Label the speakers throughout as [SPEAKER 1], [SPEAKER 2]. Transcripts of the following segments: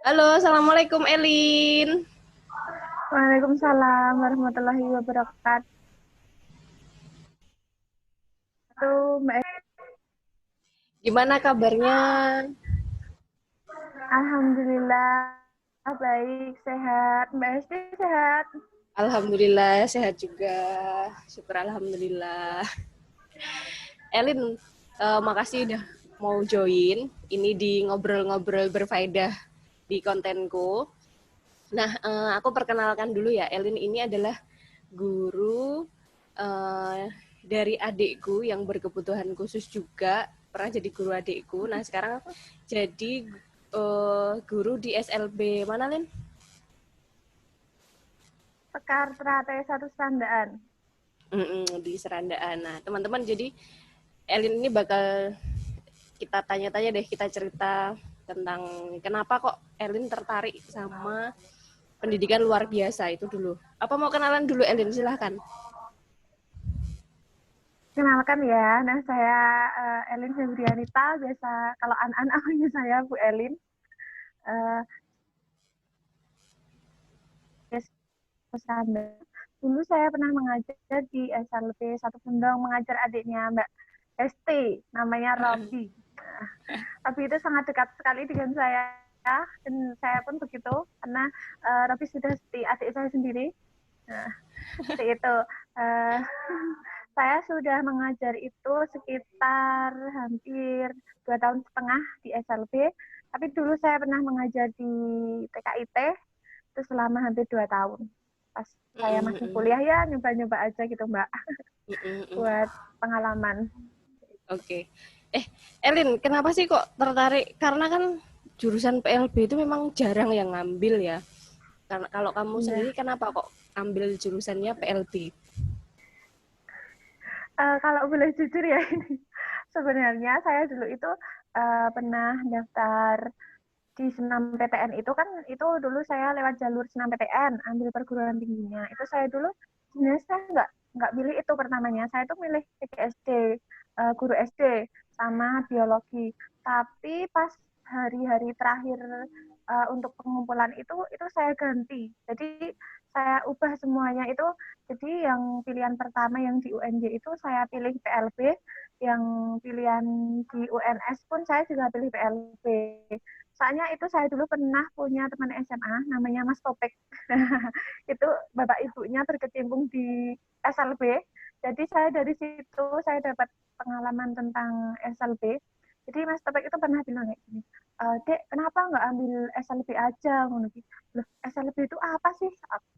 [SPEAKER 1] Halo, Assalamualaikum Elin.
[SPEAKER 2] Waalaikumsalam warahmatullahi wabarakatuh, Mbak.
[SPEAKER 1] Gimana kabarnya?
[SPEAKER 2] Alhamdulillah baik, sehat. Mbak Esti sehat?
[SPEAKER 1] Alhamdulillah, sehat juga. Syukur Alhamdulillah. Elin, makasih udah mau join. Ini di ngobrol-ngobrol berfaedah di kontenku. Nah, aku perkenalkan dulu ya. Elin ini adalah guru dari adikku yang berkebutuhan khusus juga. Pernah jadi guru adikku. Nah, sekarang jadi guru di SLB. Mana, Lin?
[SPEAKER 2] Sekar Trate satu Sandaan.
[SPEAKER 1] Di Serandaan. Nah, teman-teman, jadi Elin ini bakal kita tanya-tanya deh, kita cerita tentang kenapa kok Elin tertarik sama pendidikan luar biasa itu dulu. Apa mau kenalan dulu Elin? Silahkan.
[SPEAKER 2] Kenalkan ya, nah saya Elin Febrianita, biasa kalau anak-anak panggil saya Bu Elin. Uh, Dulu saya pernah mengajar di SLB Satu Kendong, mengajar adiknya Mbak Esti, namanya Robi. Tapi itu sangat dekat sekali dengan saya, dan saya pun begitu karena Robi sudah seperti adik saya sendiri. Nah, seperti itu. Uh, saya sudah mengajar itu sekitar hampir 2 tahun setengah di SLB. Tapi dulu saya pernah mengajar di TKIT itu selama hampir 2 tahun. Pas saya masih kuliah ya nyoba-nyoba aja gitu Mbak, buat pengalaman.
[SPEAKER 1] Oke. Elin, kenapa sih kok tertarik? Karena kan jurusan PLB itu memang jarang yang ngambil ya. Karena kalau kamu sendiri
[SPEAKER 2] Iya.
[SPEAKER 1] kenapa kok ambil jurusannya PLB?
[SPEAKER 2] Kalau boleh jujur ya, ini sebenarnya saya dulu itu pernah daftar di senam PTN itu kan, itu dulu saya lewat jalur senam PTN ambil perguruan tingginya. Itu saya dulu sebenarnya saya nggak milih itu pertamanya. Saya tuh milih PGSD, guru SD sama biologi. Tapi pas hari-hari terakhir untuk pengumpulan itu saya ganti. Jadi saya ubah semuanya itu. Jadi yang pilihan pertama yang di UNJ itu saya pilih PLB, yang pilihan di UNS pun saya juga pilih PLB. Soalnya itu saya dulu pernah punya teman SMA namanya Mas Topek. Itu bapak ibunya berkecimpung di SLB. Jadi saya dari situ saya dapat pengalaman tentang SLB. Jadi Mas Topek itu pernah bilang kayak gini, Dek, kenapa nggak ambil SLB aja? Loh, SLB itu apa sih?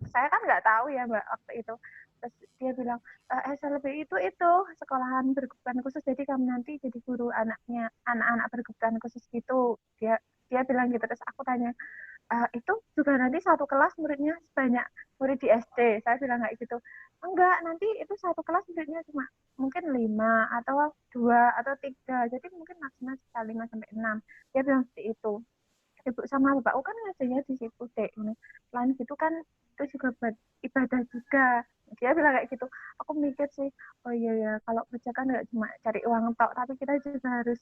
[SPEAKER 2] Saya kan nggak tahu ya Mbak waktu itu. Terus dia bilang, SLB itu sekolahan berkebutuhan khusus. Jadi kamu nanti jadi guru anaknya anak-anak berkebutuhan khusus gitu. Dia dia bilang gitu. Terus aku tanya, itu juga nanti satu kelas muridnya sebanyak murid di SD. Saya bilang kayak gitu. Enggak, nanti itu satu kelas muridnya cuma mungkin 5 atau 2 atau 3. Jadi mungkin maksimal sekitar 5 sampai 6. Dia bilang seperti itu. Ibu sama bapakku kan ngajarnya di situ deh. Selain gitu kan itu juga buat ibadah juga. Dia bilang kayak gitu. Aku mikir sih, oh iya ya, kalau kerja kan nggak cuma cari uang tok, tapi kita juga harus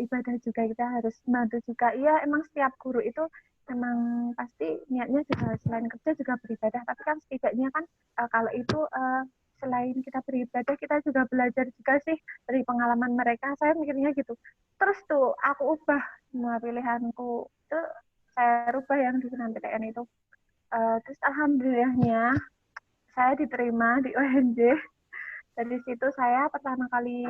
[SPEAKER 2] ibadah juga, kita harus bantu juga. Iya, emang setiap guru itu emang pasti niatnya juga selain kerja juga beribadah, tapi kan setidaknya kan kalau itu selain kita beribadah, kita juga belajar juga sih dari pengalaman mereka. Saya mikirnya gitu. Terus tuh aku ubah semua pilihanku itu, saya rubah yang di SNMPTN itu. Terus alhamdulillahnya saya diterima di UNJ. Dari situ saya pertama kali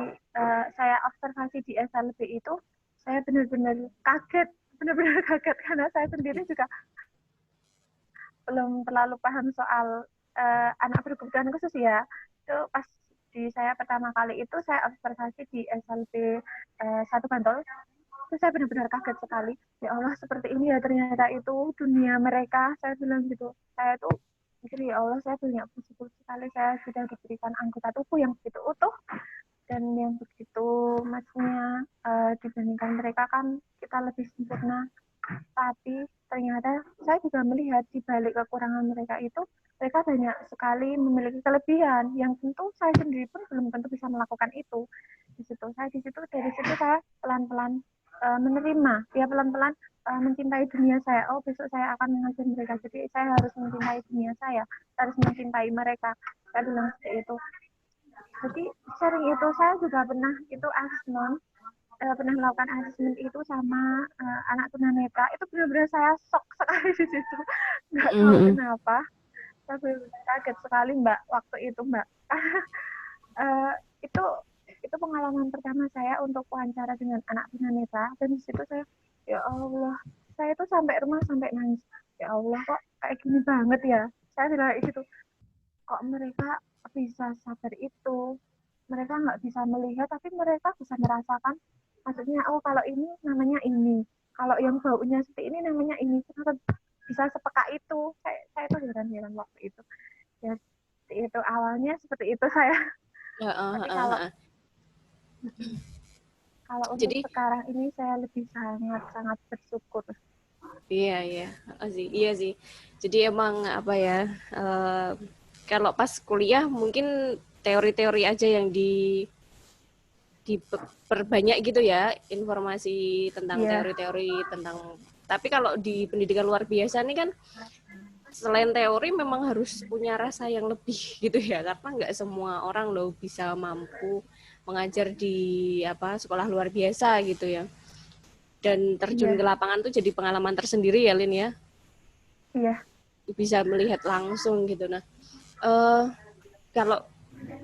[SPEAKER 2] saya observasi di SLB itu, saya benar-benar kaget, benar-benar kaget karena saya sendiri juga belum terlalu paham soal anak berkebutuhan khusus ya. Itu pas di saya pertama kali itu saya observasi di SLB Satu Bantul. Itu saya benar-benar kaget sekali. Ya Allah, seperti ini ya ternyata itu dunia mereka. Saya bilang gitu. Saya tuh mikir, ya Allah, saya punya bersyukur sekali saya sudah diberikan anggota tubuh yang begitu utuh dan yang begitu maksudnya dibandingkan mereka kan kita lebih sempurna. Tapi ternyata saya juga melihat di balik kekurangan mereka itu, mereka banyak sekali memiliki kelebihan yang tentu saya sendiri pun belum tentu bisa melakukan itu. Di situ saya, dari situ saya pelan-pelan menerima, dia pelan-pelan mencintai dunia saya. Oh, besok saya akan mengajar mereka, jadi saya harus mencintai dunia saya harus mencintai mereka. Saya bilang seperti itu. Jadi sering itu saya juga pernah itu asesmen, pernah melakukan asesmen itu sama anak tunanetra. Itu benar-benar saya shock sekali di situ, nggak tahu
[SPEAKER 1] Mm-mm.
[SPEAKER 2] kenapa. Saya kaget sekali Mbak waktu itu Mbak. uh, itu itu pengalaman pertama saya untuk wawancara dengan anak tunanetra, dan di situ saya, ya Allah, saya tuh sampai rumah sampai nangis. Ya Allah, kok kayak gini banget ya. Saya bilang gitu, kok mereka bisa sabar itu, mereka nggak bisa melihat tapi mereka bisa merasakan, maksudnya oh kalau ini namanya ini, kalau yang baunya seperti ini namanya ini, kenapa bisa sepeka itu. Saya tuh heran-heran waktu itu ya. Itu awalnya seperti itu saya. Tapi kalau kalau untuk
[SPEAKER 1] Jadi
[SPEAKER 2] sekarang ini saya lebih sangat bersyukur.
[SPEAKER 1] iya iya. Iya sih. Jadi emang apa ya, kalau pas kuliah mungkin teori-teori aja yang diperbanyak gitu ya, informasi tentang
[SPEAKER 2] Iya,
[SPEAKER 1] teori-teori tentang, tapi kalau di pendidikan luar biasa nih kan selain teori memang harus punya rasa yang lebih gitu ya, karena nggak semua orang loh bisa mampu mengajar di apa sekolah luar biasa gitu ya, dan terjun ke
[SPEAKER 2] iya,
[SPEAKER 1] lapangan tuh jadi pengalaman tersendiri ya Lin ya,
[SPEAKER 2] iya.
[SPEAKER 1] bisa melihat langsung gitu. Nah, eh kalau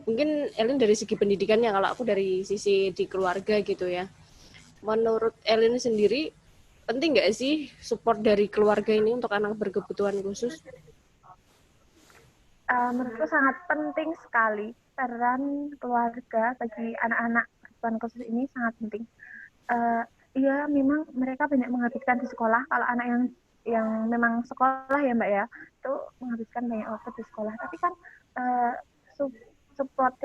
[SPEAKER 1] mungkin Elin dari segi pendidikannya, kalau aku dari sisi di keluarga gitu ya, menurut Elin sendiri penting nggak sih support dari keluarga ini untuk anak berkebutuhan khusus?
[SPEAKER 2] Menurutku sangat penting sekali peran keluarga bagi anak-anak berkebutuhan khusus ini, sangat penting. uh, Iya, memang mereka banyak menghabiskan di sekolah. Kalau anak yang memang sekolah ya Mbak ya, itu menghabiskan banyak waktu di sekolah. Tapi kan uh, support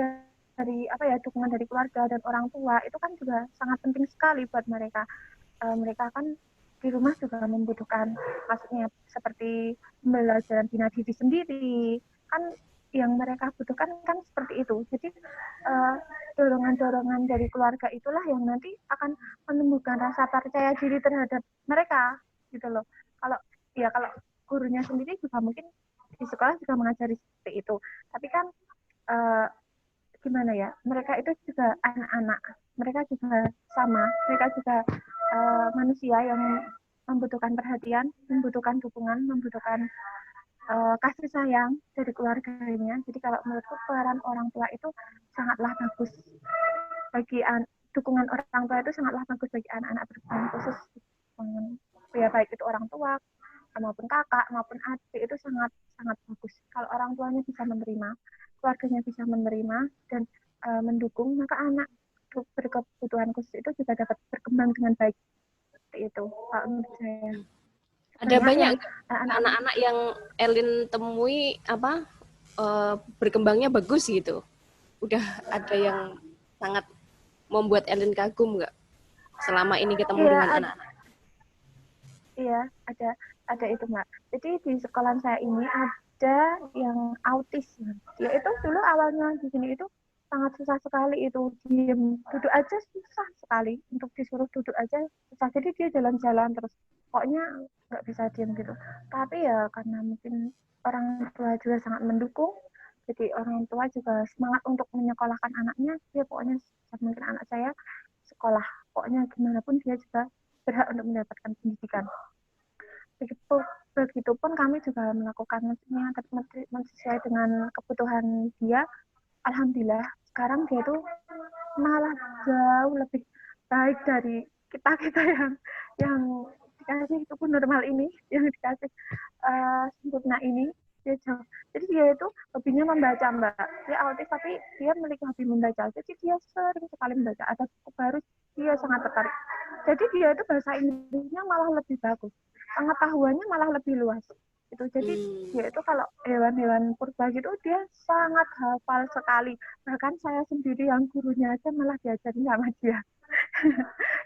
[SPEAKER 2] dari apa ya, dukungan dari keluarga dan orang tua itu kan juga sangat penting sekali buat mereka. Mereka kan di rumah juga membutuhkan, maksudnya seperti pembelajaran bina diri sendiri, kan yang mereka butuhkan kan seperti itu. Jadi uh, dorongan-dorongan dari keluarga itulah yang nanti akan menumbuhkan rasa percaya diri terhadap mereka gitu loh. Kalau ya kalau gurunya sendiri juga mungkin di sekolah juga mengajari seperti itu, tapi kan uh, gimana ya, mereka itu juga anak-anak, mereka juga sama, mereka juga manusia yang membutuhkan perhatian, membutuhkan dukungan, membutuhkan kasih sayang dari keluarganya. Jadi kalau menurutku peran orang tua itu sangatlah bagus bagi dukungan orang tua itu sangatlah bagus bagi anak-anak berkebutuhan khusus. Ya baik itu orang tua maupun kakak maupun adik, itu sangat sangat bagus. Kalau orang tuanya bisa menerima, keluarganya bisa menerima dan mendukung, maka anak berkebutuhan khusus itu juga dapat berkembang dengan baik. Seperti itu kalau menurut saya.
[SPEAKER 1] Ada
[SPEAKER 2] Banyak
[SPEAKER 1] banyak
[SPEAKER 2] yang anak-anak,
[SPEAKER 1] anak-anak yang Elin temui apa berkembangnya bagus gitu? Udah ada yang sangat membuat Elin kagum nggak selama ini ketemu
[SPEAKER 2] iya
[SPEAKER 1] dengan anak-anak?
[SPEAKER 2] iya ada itu Mbak. Jadi di sekolah saya ini ada yang autis. Dia itu dulu awalnya di sini itu sangat susah sekali, itu diem duduk aja susah sekali, untuk disuruh duduk aja susah. Jadi dia jalan-jalan terus, pokoknya nggak bisa diem gitu. Tapi ya karena mungkin orang tua juga sangat mendukung, jadi orang tua juga semangat untuk menyekolahkan anaknya. Dia pokoknya mungkin anak saya sekolah, pokoknya gimana pun dia juga berhak untuk mendapatkan pendidikan. Begitu Begitupun kami juga melakukan, maksudnya sesuai dengan kebutuhan dia. Alhamdulillah sekarang dia tuh malah jauh lebih baik dari kita kita yang dikasih tubuh normal ini, yang dikasih sempurna ini. Dia jauh. Jadi dia itu hobinya membaca Mbak. Dia autis tapi dia memiliki hobi membaca. Jadi dia sering sekali membaca. Ada buku baru dia sangat tertarik. Jadi dia itu bahasa Inggrisnya malah lebih bagus, pengetahuannya malah lebih luas. Itu jadi dia itu kalau hewan-hewan purba gitu dia sangat hafal sekali. Bahkan saya sendiri yang gurunya aja malah diajarin sama dia.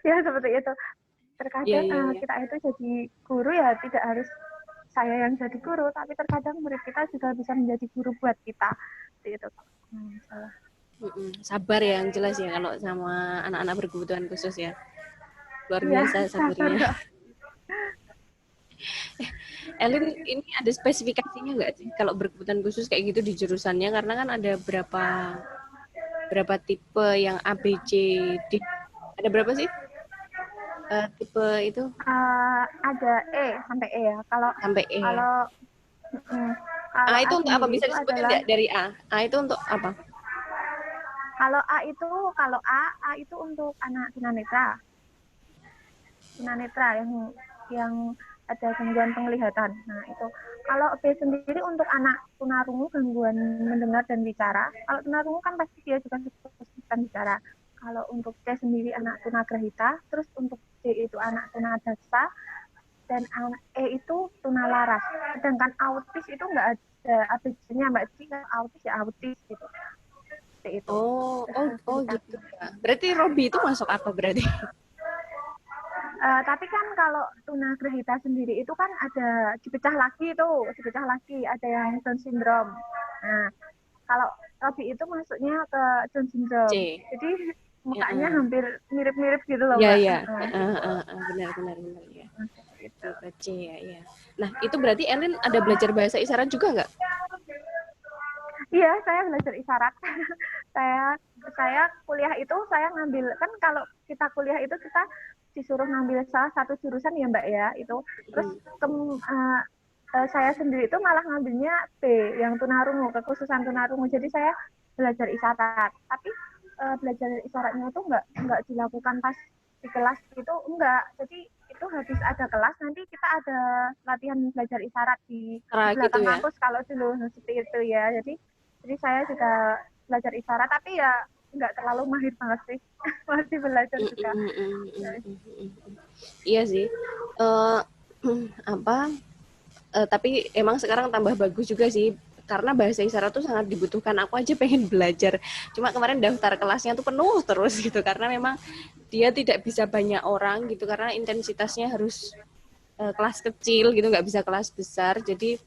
[SPEAKER 2] Ya seperti itu.
[SPEAKER 1] Iya,
[SPEAKER 2] Terkadang
[SPEAKER 1] iya, iya.
[SPEAKER 2] kita itu jadi guru ya tidak harus saya yang jadi guru, tapi terkadang murid kita juga bisa menjadi guru buat kita. Seperti itu.
[SPEAKER 1] Sabar ya yang jelas ya kalau sama anak-anak berkebutuhan khusus ya. Luar
[SPEAKER 2] Iya,
[SPEAKER 1] biasa
[SPEAKER 2] sabar
[SPEAKER 1] sabarnya.
[SPEAKER 2] Kak.
[SPEAKER 1] Elin, ini ada spesifikasinya nggak sih kalau berkebutuhan khusus kayak gitu di jurusannya? Karena kan ada berapa berapa tipe yang A, B, C, D. Ada berapa sih tipe itu
[SPEAKER 2] Ada sampai E ya. Kalau
[SPEAKER 1] sampai E ya?
[SPEAKER 2] kalau mm,
[SPEAKER 1] A
[SPEAKER 2] kalau A
[SPEAKER 1] itu untuk apa?
[SPEAKER 2] sendiri
[SPEAKER 1] Bisa
[SPEAKER 2] itu
[SPEAKER 1] disebutin
[SPEAKER 2] adalah
[SPEAKER 1] nggak dari A? A itu untuk apa?
[SPEAKER 2] kalau A itu kalau A itu untuk anak tunanetra. Tunanetra yang ada gangguan penglihatan. Nah, itu. Kalau B sendiri untuk anak tunarungu gangguan mendengar dan bicara. Kalau tunarungu kan pasti dia juga kesulitan bicara. Kalau untuk C sendiri anak tunagrahita, terus untuk D itu anak tunadaksa, dan anak E itu tunalaras. Sedangkan autis itu nggak ada ABCD-nya, Mbak. Jadi kalau autis ya autis gitu. Seperti itu.
[SPEAKER 1] Oh gitu ya. Berarti Robi itu masuk apa berarti?
[SPEAKER 2] Tapi kan kalau tunagrahita sendiri itu kan ada dipecah lagi, ada yang Down syndrome. Nah, kalau Robi itu masuknya ke Down syndrome.
[SPEAKER 1] C.
[SPEAKER 2] Jadi
[SPEAKER 1] Ya,
[SPEAKER 2] mukanya hampir mirip-mirip gitu loh,
[SPEAKER 1] ya,
[SPEAKER 2] Mbak.
[SPEAKER 1] ya. Benar, benar, benar ya.
[SPEAKER 2] Gitu.
[SPEAKER 1] Tipe C ya, ya. Nah, itu berarti Elin ada belajar bahasa isyarat juga nggak?
[SPEAKER 2] Iya, saya belajar isyarat. saya saya kuliah itu saya ngambil kan kalau kita kuliah itu kita disuruh ngambil salah satu jurusan ya Mbak ya itu. Terus saya sendiri itu malah ngambilnya B yang tunarungu, kekhususan tunarungu. Jadi saya belajar isyarat. Tapi belajar isyaratnya itu nggak dilakukan pas di kelas itu enggak. Jadi itu habis ada kelas nanti kita ada latihan belajar isyarat di
[SPEAKER 1] Cara gitu
[SPEAKER 2] belakang
[SPEAKER 1] ya.
[SPEAKER 2] kampus kalau dulu seperti itu ya. Jadi saya juga belajar isyarat tapi ya nggak terlalu mahir banget sih. Masih belajar juga.
[SPEAKER 1] Iya sih. Eh apa? Tapi emang sekarang tambah bagus juga sih karena bahasa isyarat tuh sangat dibutuhkan. Aku aja pengen belajar. Cuma kemarin daftar kelasnya tuh penuh terus gitu karena memang dia tidak bisa banyak orang gitu karena intensitasnya harus kelas kecil gitu, nggak bisa kelas besar. Jadi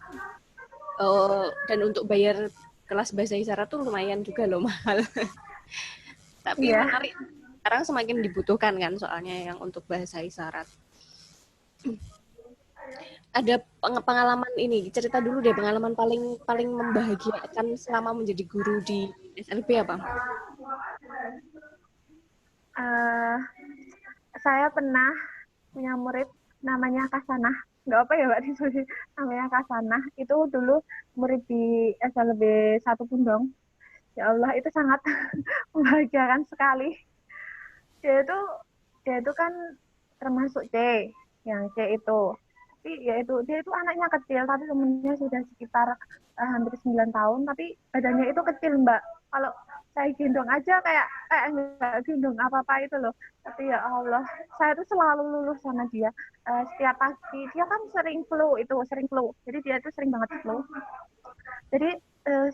[SPEAKER 1] dan untuk bayar kelas bahasa isyarat tuh lumayan juga loh mahal. Tapi
[SPEAKER 2] Iya.
[SPEAKER 1] menarik, sekarang semakin dibutuhkan kan soalnya yang untuk bahasa isyarat. Ada pengalaman ini, cerita dulu deh pengalaman paling paling membahagiakan selama menjadi guru di SLB apa?
[SPEAKER 2] Uh, saya pernah punya murid namanya Kasanah. Nggak apa ya Mbak Disuli, namanya Kasanah. Itu dulu murid di SLB 1 Pundong. Ya Allah, itu sangat membahagiakan sekali. Dia itu dia itu kan termasuk C, yang C itu. Tapi ya itu dia itu anaknya kecil, tapi umurnya sudah sekitar hampir 9 tahun, tapi badannya itu kecil Mbak. Kalau saya gendong aja kayak nggak gendong apa-apa itu loh. Tapi ya Allah, saya tuh selalu lulus sama dia. Setiap pagi dia kan sering flu. Jadi dia itu sering banget flu. Jadi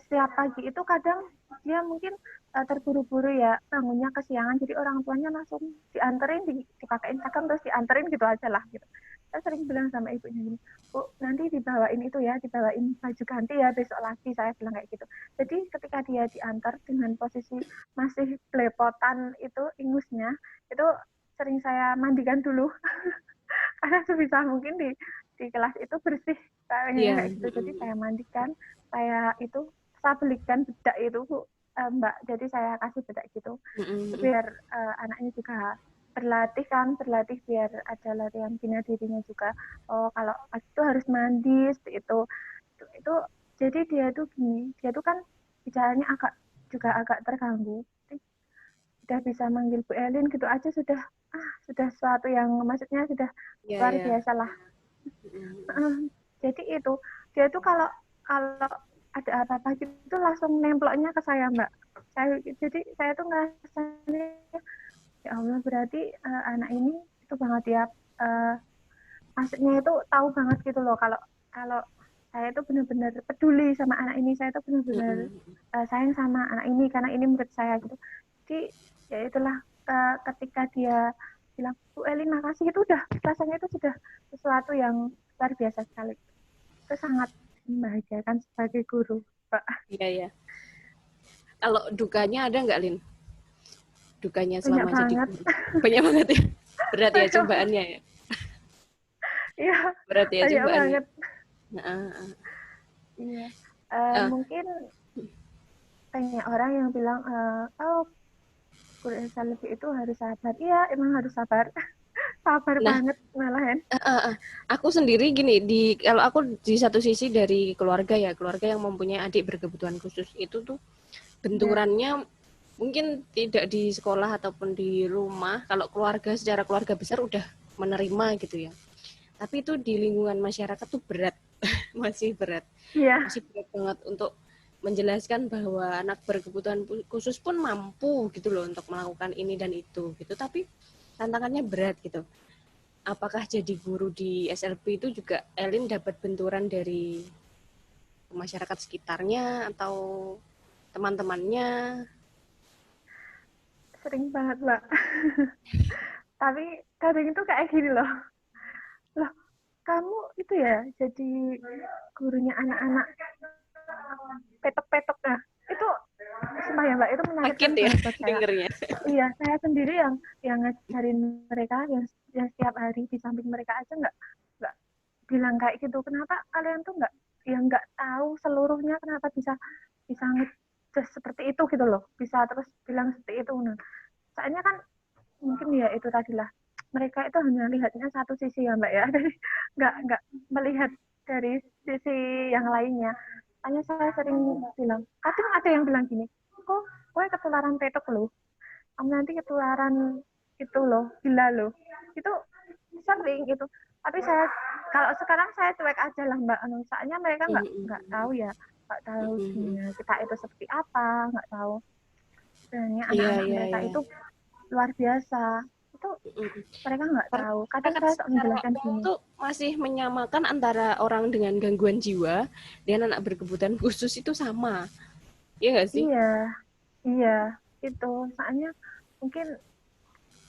[SPEAKER 2] setiap pagi itu kadang dia mungkin terburu-buru ya bangunnya kesiangan, jadi orang tuanya langsung dianterin, dipakai Instagram terus dianterin gitu aja lah gitu. Saya sering bilang sama ibunya gini, Bu, nanti dibawain itu ya, dibawain baju ganti ya besok lagi, saya bilang kayak gitu. Jadi ketika dia diantar dengan posisi masih belepotan itu ingusnya, itu sering saya mandikan dulu karena sebisa mungkin di kelas itu bersih kayak gitu. Jadi saya mandikan, saya belikan bedak itu Bu, Mbak. Jadi saya kasih bedak gitu biar anaknya juga berlatih biar ada latihan bina dirinya juga. Oh, kalau pas itu harus mandi seperti itu jadi dia tuh kan bicaranya agak terganggu. Jadi, udah bisa manggil Bu Elin gitu aja sudah suatu yang maksudnya sudah luar biasa lah. Jadi itu dia tuh kalau kalau ada apa-apa gitu langsung nemploknya ke saya Mbak. Jadi saya tuh ngerasanya ya Allah berarti anak ini itu banget ya, maksudnya itu tahu banget gitu loh kalau kalau saya itu benar-benar peduli sama anak ini, saya itu benar-benar sayang sama anak ini karena ini murid saya gitu. Jadi ya itulah ketika dia bilang Bu Elin makasih, itu udah rasanya itu sudah sesuatu yang luar biasa sekali. Itu sangat membahagiakan sebagai guru, Pak.
[SPEAKER 1] Iya, ya. Kalau dukanya ada nggak, Lin? Dukanya
[SPEAKER 2] Banyak
[SPEAKER 1] selama jadi
[SPEAKER 2] banget.
[SPEAKER 1] guru? Banyak banget ya? Berat ya cobaannya ya.
[SPEAKER 2] Iya,
[SPEAKER 1] Berat ya
[SPEAKER 2] banyak
[SPEAKER 1] cobaannya.
[SPEAKER 2] banget.
[SPEAKER 1] Nah,
[SPEAKER 2] Iya.
[SPEAKER 1] uh,
[SPEAKER 2] Mungkin banyak orang yang bilang, oh, guru SLB itu harus sabar. Iya, emang harus sabar. Sabar
[SPEAKER 1] nah,
[SPEAKER 2] banget malahan.
[SPEAKER 1] aku sendiri gini, kalau aku di satu sisi dari keluarga ya, keluarga yang mempunyai adik berkebutuhan khusus itu tuh
[SPEAKER 2] Ya,
[SPEAKER 1] benturannya mungkin tidak di sekolah ataupun di rumah. Kalau keluarga secara keluarga besar udah menerima gitu ya. Tapi itu di lingkungan masyarakat tuh berat, masih berat,
[SPEAKER 2] iya,
[SPEAKER 1] masih berat banget untuk menjelaskan bahwa anak berkebutuhan khusus pun mampu gitu loh untuk melakukan ini dan itu gitu. Tapi tantangannya berat gitu. Apakah jadi guru di SLB itu juga Elin dapat benturan dari masyarakat sekitarnya atau teman-temannya?
[SPEAKER 2] sering banget, Mbak. Tapi kadang itu kayak gini loh. Loh, kamu itu ya jadi gurunya anak-anak petok-petok. Nah, itu sumpah ya, Mbak, itu
[SPEAKER 1] Sakit
[SPEAKER 2] menyakitkan
[SPEAKER 1] ya
[SPEAKER 2] banget buat saya.
[SPEAKER 1] dengernya.
[SPEAKER 2] Iya, saya sendiri yang ngajarin mereka, yang setiap hari di samping mereka aja nggak bilang kayak gitu. Kenapa kalian tuh nggak tahu seluruhnya, kenapa bisa bisa ngejudge seperti itu gitu loh, bisa terus bilang seperti itu. Nah, soalnya kan mungkin ya itu tadi lah, mereka itu hanya lihatnya satu sisi ya Mbak ya, jadi nggak melihat dari sisi yang lainnya. Hanya saya sering bilang, kadang ada yang bilang gini, kok gue ketularan petok loh, kamu nanti ketularan itu loh, gila loh, itu sering itu. Tapi saya, kalau sekarang saya cuek aja lah Mbak, soalnya mereka nggak tahu ya, nggak tahu dunia kita itu seperti apa, nggak tahu sebenarnya
[SPEAKER 1] Iya,
[SPEAKER 2] anak-anak
[SPEAKER 1] iya,
[SPEAKER 2] mereka
[SPEAKER 1] iya.
[SPEAKER 2] itu luar biasa. Itu mereka nggak
[SPEAKER 1] Karena
[SPEAKER 2] tahu. Kadang
[SPEAKER 1] masyarakat
[SPEAKER 2] saya sok
[SPEAKER 1] secara
[SPEAKER 2] menjelaskan
[SPEAKER 1] umum
[SPEAKER 2] gini.
[SPEAKER 1] tuh masih menyamakan antara orang dengan gangguan jiwa dan anak berkebutuhan khusus itu sama. Iya nggak sih?
[SPEAKER 2] Iya, iya, itu. Soalnya mungkin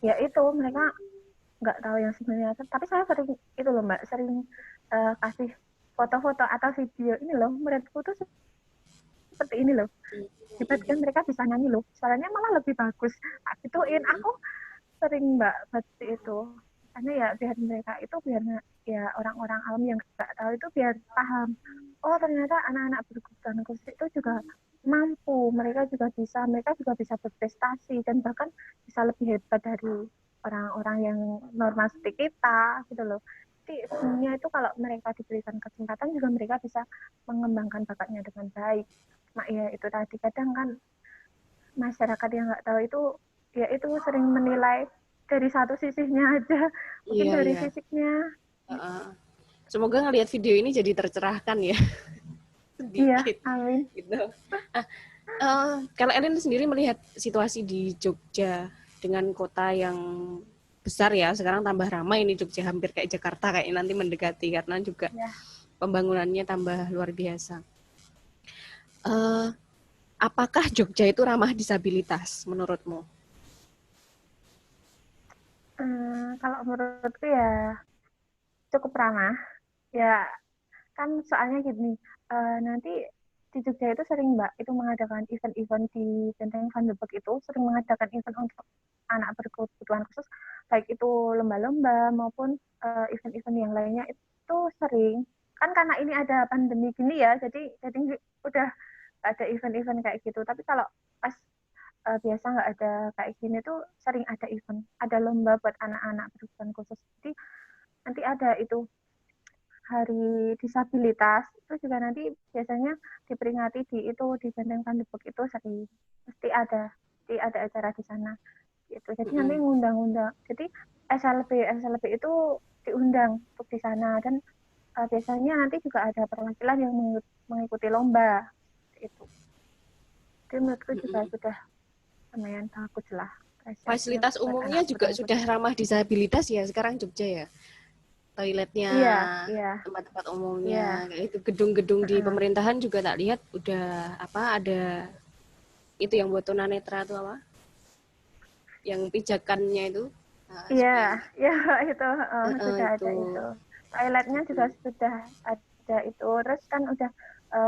[SPEAKER 2] ya itu mereka nggak tahu yang sebenarnya. Tapi saya sering itu loh Mbak, sering kasih foto-foto atau video ini loh. Menurutku tuh seperti ini loh. Hebat kan mereka bisa nyanyi loh. Suaranya malah lebih bagus. Nah, gituin. Aku sering Mbak seperti itu. Karena ya biar mereka itu biar ya orang-orang awam yang nggak tahu itu biar paham. Oh ternyata anak-anak berkebutuhan khusus itu juga mampu, mereka juga bisa berprestasi dan bahkan bisa lebih hebat dari orang-orang yang normal seperti kita gitu loh. Jadi sebenarnya itu kalau mereka diberikan kesempatan juga mereka bisa mengembangkan bakatnya dengan baik. Mak ya itu tadi kadang kan masyarakat yang nggak tahu itu ya itu sering menilai dari satu sisinya aja, mungkin
[SPEAKER 1] Iya,
[SPEAKER 2] dari
[SPEAKER 1] iya.
[SPEAKER 2] fisiknya.
[SPEAKER 1] Semoga ngelihat video ini jadi tercerahkan ya
[SPEAKER 2] Iya,
[SPEAKER 1] sedikit
[SPEAKER 2] amin.
[SPEAKER 1] gitu. Kalau Elin sendiri melihat situasi di Jogja dengan kota yang besar ya, sekarang tambah ramai ini Jogja, hampir kayak Jakarta kayak nanti mendekati karena juga
[SPEAKER 2] Ya.
[SPEAKER 1] pembangunannya tambah luar biasa. Eh, apakah Jogja itu ramah disabilitas menurutmu?
[SPEAKER 2] Kalau menurutku ya cukup ramah. Ya kan soalnya gini, nanti di Jogja itu sering Mbak itu mengadakan event-event di Benteng Van de Beek itu sering mengadakan event untuk anak berkebutuhan khusus, baik itu lomba-lomba maupun event-event yang lainnya itu sering. Kan karena ini ada pandemi gini ya, jadi udah ada event-event kayak gitu. Tapi kalau pas biasa nggak ada kayak gini tuh sering ada event, ada lomba buat anak-anak berkebutuhan khusus. Jadi nanti ada itu hari disabilitas itu juga nanti biasanya diperingati di itu di Benteng Pandebek itu sering pasti ada acara di sana gitu. Jadi nanti ngundang-undang. Jadi SLB itu diundang untuk di sana dan biasanya nanti juga ada perwakilan yang mengikuti lomba itu. Jadi menurutku juga sudah lumayan bagus lah prestasinya
[SPEAKER 1] Fasilitas
[SPEAKER 2] buat
[SPEAKER 1] umumnya
[SPEAKER 2] anak
[SPEAKER 1] juga
[SPEAKER 2] berkebutuhan
[SPEAKER 1] sudah
[SPEAKER 2] khusus.
[SPEAKER 1] ramah disabilitas ya sekarang Jogja ya. Toiletnya,
[SPEAKER 2] Iya, iya,
[SPEAKER 1] tempat-tempat umumnya,
[SPEAKER 2] iya.
[SPEAKER 1] kayak itu gedung-gedung di
[SPEAKER 2] Uh-uh.
[SPEAKER 1] pemerintahan juga tak lihat udah apa ada itu yang buat tunanetra tuh apa? Yang pijakannya itu
[SPEAKER 2] Iya,
[SPEAKER 1] supaya
[SPEAKER 2] ya itu sudah ada
[SPEAKER 1] itu
[SPEAKER 2] itu. Toiletnya juga sudah ada itu. Terus kan udah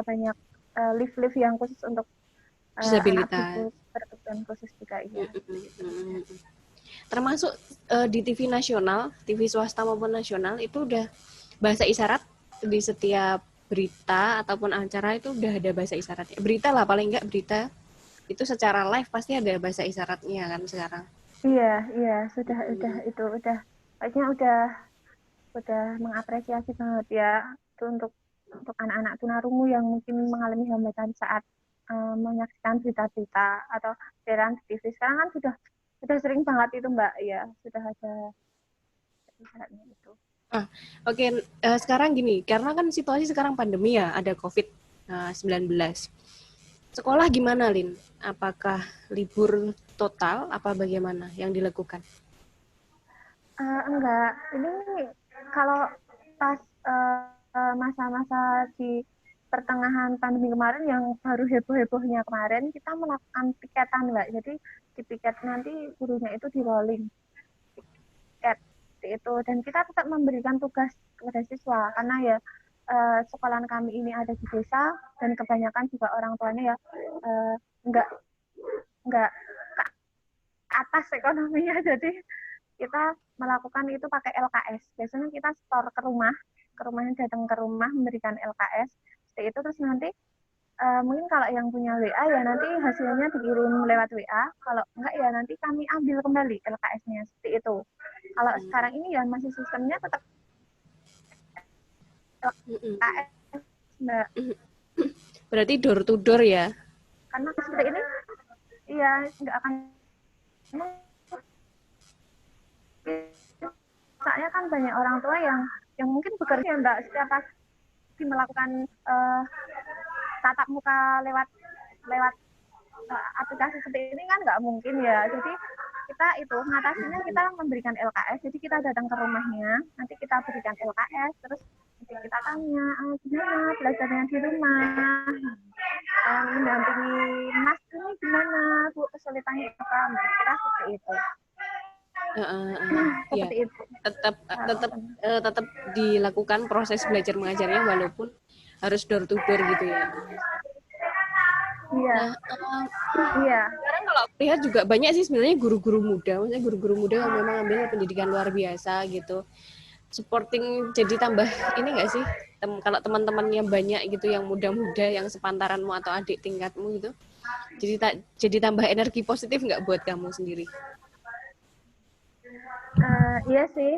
[SPEAKER 2] banyak lift-lift yang khusus untuk anak
[SPEAKER 1] disabilitas.
[SPEAKER 2] berkebutuhan khusus juga iya.
[SPEAKER 1] Termasuk di TV nasional, TV swasta maupun nasional itu udah bahasa isyarat di setiap berita ataupun acara itu udah ada bahasa isyaratnya. Berita lah paling enggak berita itu secara live pasti ada bahasa isyaratnya kan sekarang.
[SPEAKER 2] Iya, iya, sudah itu udah kayaknya udah mengapresiasi banget ya itu untuk anak-anak tunarungu yang mungkin mengalami hambatan saat menyaksikan berita-berita atau siaran TV. Sekarang kan sudah sering banget itu Mbak ya, sudah ada isyaratnya itu.
[SPEAKER 1] Oke, sekarang gini, karena kan situasi sekarang pandemi ya, ada COVID-19. Sekolah gimana, Lin? Apakah libur total, apa bagaimana yang dilakukan?
[SPEAKER 2] Enggak, ini kalau pas masa-masa di pertengahan pandemi kemarin yang baru heboh-hebohnya kemarin, kita melakukan piketan Mbak. Jadi di piket nanti gurunya itu di rolling piket itu, dan kita tetap memberikan tugas kepada siswa karena ya sekolahan kami ini ada di desa dan kebanyakan juga orang tuanya ya enggak enggak ke atas ekonominya, jadi kita melakukan itu pakai LKS. Biasanya kita store ke rumahnya datang ke rumah memberikan LKS. Seperti itu terus nanti mungkin kalau yang punya WA ya nanti hasilnya dikirim lewat WA. Kalau enggak ya nanti kami ambil kembali LKS-nya. Seperti itu. Kalau sekarang ini ya masih sistemnya tetap LKS, Mbak.
[SPEAKER 1] Berarti door to door ya?
[SPEAKER 2] Karena seperti ini, iya nggak akan. Soalnya kan banyak orang tua yang mungkin bekerja Mbak setiap pagi melakukan tatap muka lewat lewat aplikasi seperti ini kan nggak mungkin ya. Jadi kita itu mengatasinya kita memberikan LKS. Jadi kita datang ke rumahnya, nanti kita berikan LKS, terus kita tanya gimana belajarnya di rumah, mendampingi Mas ini gimana Bu, kesulitannya apa, kira seperti itu.
[SPEAKER 1] Ya,
[SPEAKER 2] Seperti itu.
[SPEAKER 1] tetap dilakukan proses belajar mengajarnya walaupun harus door to door gitu ya.
[SPEAKER 2] Iya.
[SPEAKER 1] Nah,
[SPEAKER 2] Iya.
[SPEAKER 1] sekarang kalau aku lihat juga banyak sih sebenarnya guru-guru muda, maksudnya guru-guru muda yang memang ambil pendidikan luar biasa gitu. Supporting jadi tambah ini nggak sih? Kalau teman-temannya banyak gitu yang muda-muda yang sepantaranmu atau adik tingkatmu gitu. Jadi tambah energi positif nggak buat kamu sendiri?
[SPEAKER 2] Iya sih,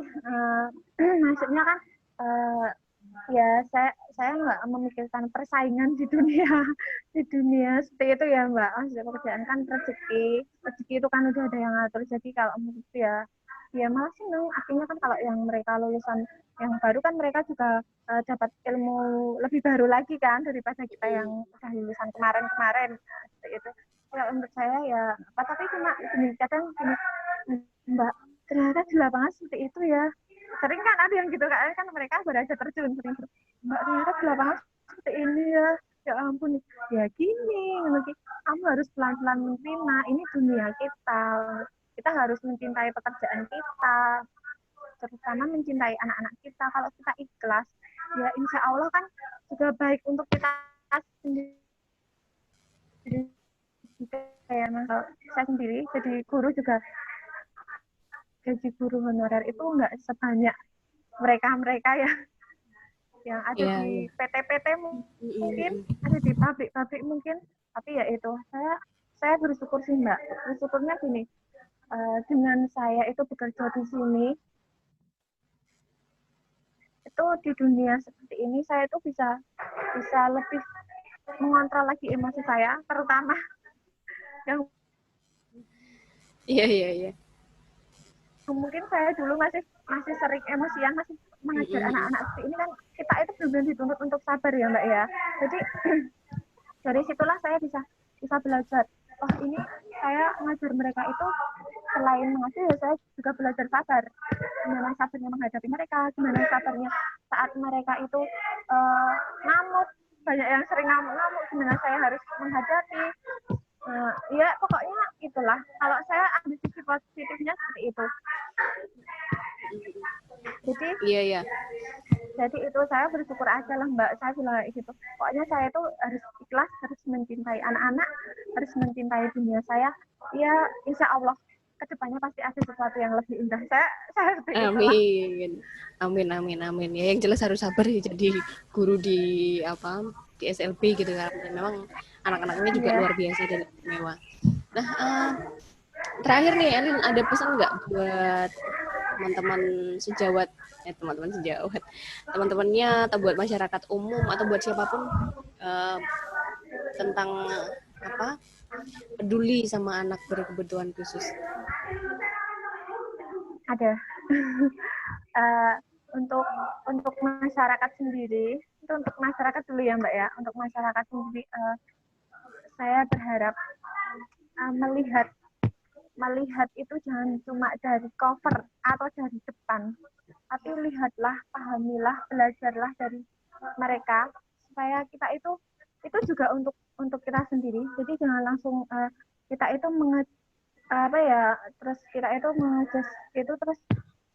[SPEAKER 2] maksudnya kan ya saya nggak memikirkan persaingan di dunia di dunia seperti itu ya Mbak. Maksudnya pekerjaan kan rezeki itu kan udah ada yang ngatur. Jadi kalau menurut ya malah seneng. Artinya kan kalau yang mereka lulusan yang baru kan mereka juga dapat ilmu lebih baru lagi kan daripada kita yang udah lulusan kemarin-kemarin seperti itu. Ya menurut saya ya apa, tapi cuma gini kadang gini Mbak, ternyata di lapangan seperti itu ya. Sering kan ada yang gitu kan mereka baru aja terjun sering Mbak, ternyata di lapangan seperti ini ya. Ya ampun, ya gini, kamu harus pelan-pelan menerima, ini dunia kita. Kita harus mencintai pekerjaan kita, terutama mencintai anak-anak kita. Kalau kita ikhlas, ya insya Allah kan juga baik untuk kita sendiri. Kayak saya sendiri jadi guru juga, gaji guru honorer itu nggak sebanyak mereka yang ada di PT-PT mungkin, ada di pabrik-pabrik mungkin, tapi ya itu saya bersyukur sih Mbak. Bersyukurnya gini, dengan saya itu bekerja di sini, itu di dunia seperti ini saya itu bisa lebih mengontrol lagi emosi saya, terutama yang
[SPEAKER 1] Iya.
[SPEAKER 2] mungkin saya dulu masih sering emosian, masih mengajar anak-anak seperti ini kan, kita itu benar-benar dituntut untuk sabar ya Mbak ya. Jadi dari situlah saya bisa belajar. Oh ini saya mengajar mereka itu selain mengajar ya saya juga belajar sabar. Gimana sabarnya menghadapi mereka, gimana sabarnya saat mereka itu ngamuk, banyak yang sering ngamuk, gimana saya harus menghadapi. Ya pokoknya itulah. Kalau saya ambil sisi positifnya seperti itu.
[SPEAKER 1] Iya.
[SPEAKER 2] Jadi itu saya bersyukur aja lah Mbak, saya bilang kayak gitu. Pokoknya saya itu harus ikhlas, harus mencintai anak-anak, harus mencintai dunia saya. Ya insya Allah kedepannya pasti ada sesuatu yang lebih indah. Saya seperti itulah.
[SPEAKER 1] Amin. Amin, amin, amin. Ya yang jelas harus sabar ya jadi guru di apa di SLB gitu kan. Dan memang anak-anaknya juga
[SPEAKER 2] Iya.
[SPEAKER 1] luar biasa dan istimewa. Nah, terakhir nih Elin ada pesan nggak buat teman-teman sejawat teman-teman sejawat teman-temannya atau buat masyarakat umum atau buat siapapun eh, tentang apa peduli sama anak berkebutuhan khusus.
[SPEAKER 2] Ada. Eh, untuk masyarakat sendiri, itu untuk masyarakat dulu ya Mbak ya. Untuk masyarakat sendiri, saya berharap melihat itu jangan cuma dari cover atau dari depan, tapi lihatlah, pahamilah, belajarlah dari mereka supaya kita itu juga untuk kita sendiri. Jadi jangan langsung kita itu apa ya, terus kita itu mengejas itu terus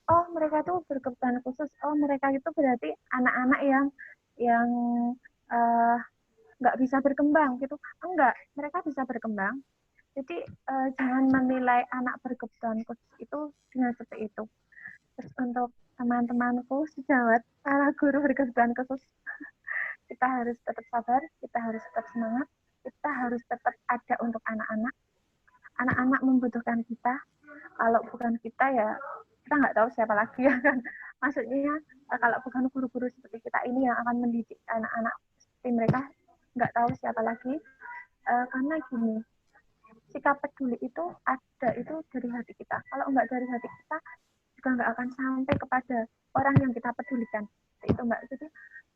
[SPEAKER 2] oh mereka tuh berkebutuhan khusus, oh mereka itu berarti anak-anak yang eh, nggak bisa berkembang gitu. Enggak, mereka bisa berkembang. Jadi jangan menilai anak berkebutuhan khusus itu dengan seperti itu. Terus untuk teman-temanku sejawat para guru berkebutuhan khusus, kita harus tetap sabar, kita harus tetap semangat, kita harus tetap ada untuk anak-anak. Anak-anak membutuhkan kita. Kalau bukan kita ya kita nggak tahu siapa lagi ya kan. Maksudnya kalau bukan guru-guru seperti kita ini yang akan mendidik anak-anak seperti mereka, nggak tahu siapa lagi. Karena gini, sikap peduli itu ada itu dari hati kita. Kalau nggak dari hati kita juga nggak akan sampai kepada orang yang kita pedulikan. Itu Mbak. Jadi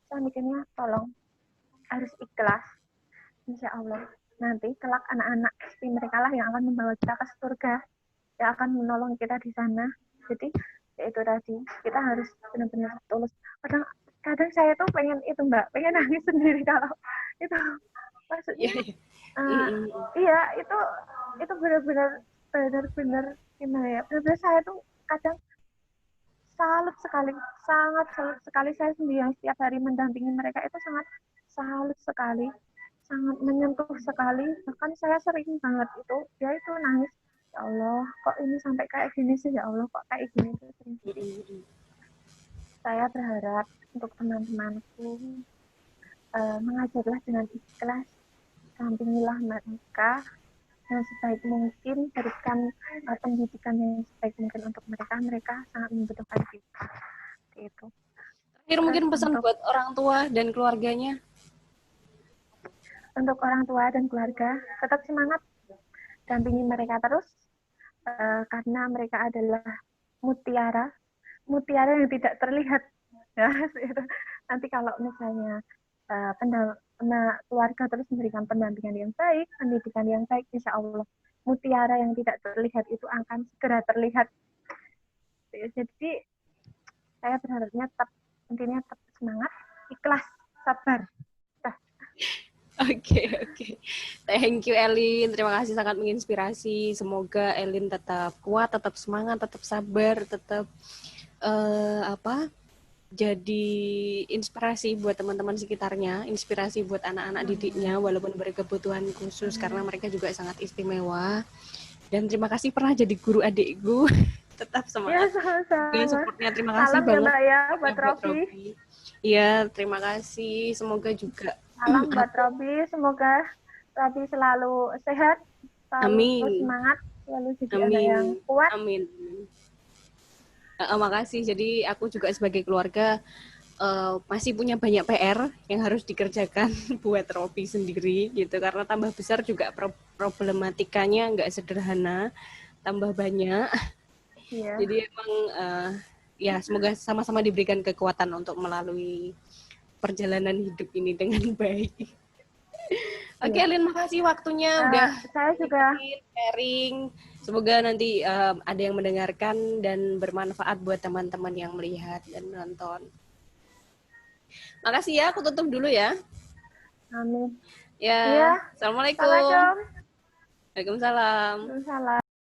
[SPEAKER 2] saya mikirnya tolong harus ikhlas. Insya Allah nanti kelak anak-anak seperti mereka lah yang akan membawa kita ke surga, yang akan menolong kita di sana. Jadi itu tadi kita harus benar-benar tulus. Kadang saya tuh pengen itu Mbak, pengen nangis sendiri kalau itu maksudnya iya itu benar-benar gimana ya, benar-benar saya tuh kadang salut sekali, sangat salut sekali. Saya sendiri yang setiap hari mendampingi mereka itu sangat salut sekali, sangat menyentuh sekali. Bahkan saya sering banget itu ya itu nangis, ya Allah kok ini sampai kayak gini sih, ya Allah kok kayak gini sih. Jadi saya berharap untuk teman-temanku mengajarlah dengan ikhlas, dampingilah mereka yang sebaik mungkin, berikan pendidikan yang sebaik mungkin untuk mereka. Mereka sangat membutuhkan kita. Itu.
[SPEAKER 1] Terakhir mungkin pesan buat orang tua dan keluarganya.
[SPEAKER 2] Untuk orang tua dan keluarga, tetap semangat, dampingi mereka terus, karena mereka adalah mutiara yang tidak terlihat. Ya, nanti kalau misalnya keluarga terus memberikan pendampingan yang baik, pendidikan yang baik, insya Allah mutiara yang tidak terlihat itu akan segera terlihat. Jadi saya berharapnya intinya tetap semangat, ikhlas, sabar.
[SPEAKER 1] Oke. Thank you Elin. Terima kasih sangat menginspirasi. Semoga Elin tetap kuat, tetap semangat, tetap sabar, tetap jadi inspirasi buat teman-teman sekitarnya, inspirasi buat anak-anak didiknya walaupun berkebutuhan khusus karena mereka juga sangat istimewa. Dan terima kasih pernah jadi guru adikku. Tetap semangat.
[SPEAKER 2] Ya, sama-sama.
[SPEAKER 1] Supportnya terima kasih
[SPEAKER 2] Salam
[SPEAKER 1] banget
[SPEAKER 2] ya Mbak ya buat Robi.
[SPEAKER 1] Iya, terima kasih. Semoga juga
[SPEAKER 2] salam buat Robi. Semoga Robi selalu sehat, selalu semangat, selalu jadi anak yang kuat.
[SPEAKER 1] Amin. Makasih. Jadi aku juga sebagai keluarga masih punya banyak PR yang harus dikerjakan buat Robi sendiri gitu, karena tambah besar juga problematikanya nggak sederhana, tambah banyak. Iya. Jadi emang ya semoga sama-sama diberikan kekuatan untuk melalui perjalanan hidup ini dengan baik. Oke, Lin, makasih waktunya udah
[SPEAKER 2] saya juga
[SPEAKER 1] sharing. Semoga nanti ada yang mendengarkan dan bermanfaat buat teman-teman yang melihat dan menonton. Makasih ya, aku tutup dulu ya.
[SPEAKER 2] Amin.
[SPEAKER 1] Ya, Assalamualaikum.
[SPEAKER 2] Assalamualaikum.
[SPEAKER 1] Waalaikumsalam.
[SPEAKER 2] Waalaikumsalam.